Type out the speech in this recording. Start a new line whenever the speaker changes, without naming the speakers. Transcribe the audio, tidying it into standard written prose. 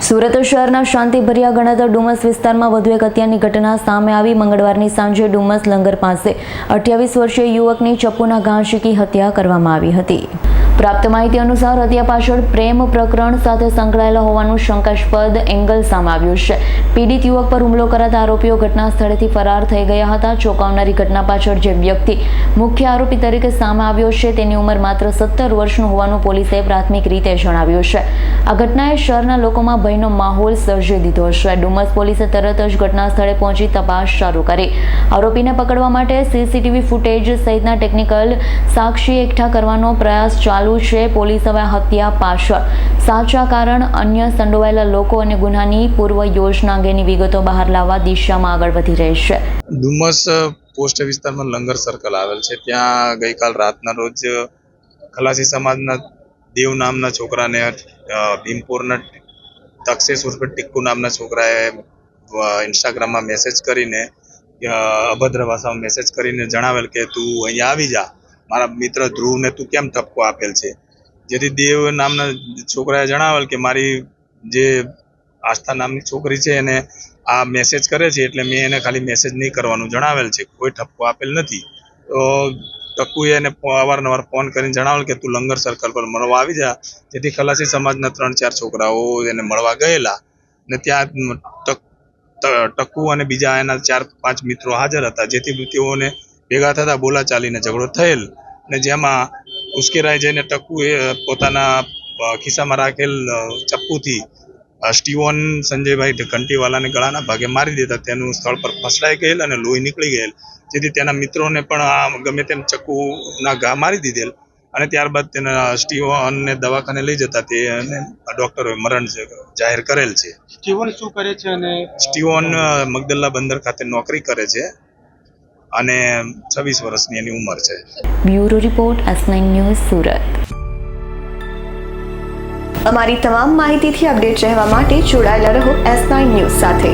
સુરત શહેરના શાંતિભર્યા ગણાતા ડુમસ વિસ્તારમાં વધુ એક હત્યાની ઘટના સામે આવી। મંગળવારની સાંજે ડુમસ લંગર પાસે 28 વર્ષીય યુવકની ચપ્પુના ઘા ઝીકી હત્યા કરવામાં આવી હતી। પ્રાપ્ત માહિતી અનુસાર હત્યા પાછળ પ્રેમ પ્રકરણ સાથે સંકળાયેલા હોવાનું શંકાસ્પદ એંગલ સામે આવ્યું છે। પીડિત યુવક પર હુમલો કરાતા આરોપીઓ ઘટના સ્થળેથી ફરાર થઈ ગયા હતા। ચોંકાવનારી ઘટના પાછળ જે વ્યક્તિ મુખ્ય આરોપી તરીકે સામે આવ્યો છે તેની ઉંમર માત્ર 17 વર્ષનું હોવાનું પોલીસે પ્રાથમિક રીતે જણાવ્યું છે। આ ઘટનાએ શહેરના લોકોમાં ભયનો માહોલ સર્જી દીધો છે। ડુમસ પોલીસે તરત જ ઘટના સ્થળે પહોંચી તપાસ શરૂ કરી આરોપીને પકડવા માટે સીસીટીવી ફૂટેજ સહિતના ટેકનિકલ સાક્ષી એકઠા કરવાનો પ્રયાસ ચાલુ છે। પોલીસ હવે હત્યા પાછળ સાચા કારણ, અન્ય સંડોવાયેલા લોકો અને ગુનાની પૂર્વ યોજના અંગેની વિગતો બહાર લાવવા દિશામાં આગળ વધી રહી છે।
ડુમસ પોસ્ટ વિસ્તારમાં લંગર સર્કલ આવેલ છે, ત્યાં ગઈકાલ રાતના રોજ ખલાસી સમાજના દેવ નામના છોકરાને ભીમપુરના તક્ષેશ ઉર્ફે ટીક્કુ નામના છોકરાએ ઇન્સ્ટાગ્રામમાં મેસેજ કરીને અભદ્ર ભાષામાં મેસેજ કરીને જણાવેલ કે તું અહીંયા આવી જા, મારા મિત્ર ધ્રુવને તું કેમ ઠપકો આપેલ છે। જેથી દેવ નામના છોકરાએ જણાવેલ કે મારી જે આસ્થા નામની છોકરી છે એને આ મેસેજ કરે છે, એટલે મેં એને ખાલી મેસેજ નહીં કરવાનું જણાવેલ છે, કોઈ ઠપકો આપેલ નથી। તો ટક્કુએ એને અવારનવાર ફોન કરીને જણાવેલ કે તું લંગર સર્કલ પર મળવા આવી જા। જેથી ખલાસી સમાજના 3-4 છોકરાઓ એને મળવા ગયેલા ને ત્યાં ટક્કુ અને બીજા એના 4-5 મિત્રો હાજર હતા। જેથી તેઓને ભેગા થતા બોલાચાલીને ઝઘડો થયેલ ને જેમાં ઉશ્કેરાઈ જઈને ટક્કુએ પોતાના ખિસ્સામાં રાખેલ ચપ્પુથી સ્ટીવન સંજયભાઈ ઘંટીવાલાને ગળાના ભાગે મારી દેતા તેનું સ્થળ પર ફસડાઈ ગયેલ અને લોહી નીકળી ગયેલ। જેથી તેના મિત્રોને પણ ગમે તેમ ચક્કુના ઘા મારી દીધેલ અને ત્યારબાદ તેના સ્ટીવનને દવાખાને લઈ જતા તેને ડોક્ટરોએ મરણ જાહેર કરેલ છે।
સ્ટીવન શું કરે છે? અને
સ્ટીવન મગદલ્લા બંદર ખાતે નોકરી કરે છે અને 26 વર્ષની એની ઉંમર છે।
Bureau report S9 news Surat.
અમારી તમામ માહિતીથી અપડેટ રહેવા માટે જોડાયેલા રહો S9 ન્યૂઝ સાથે।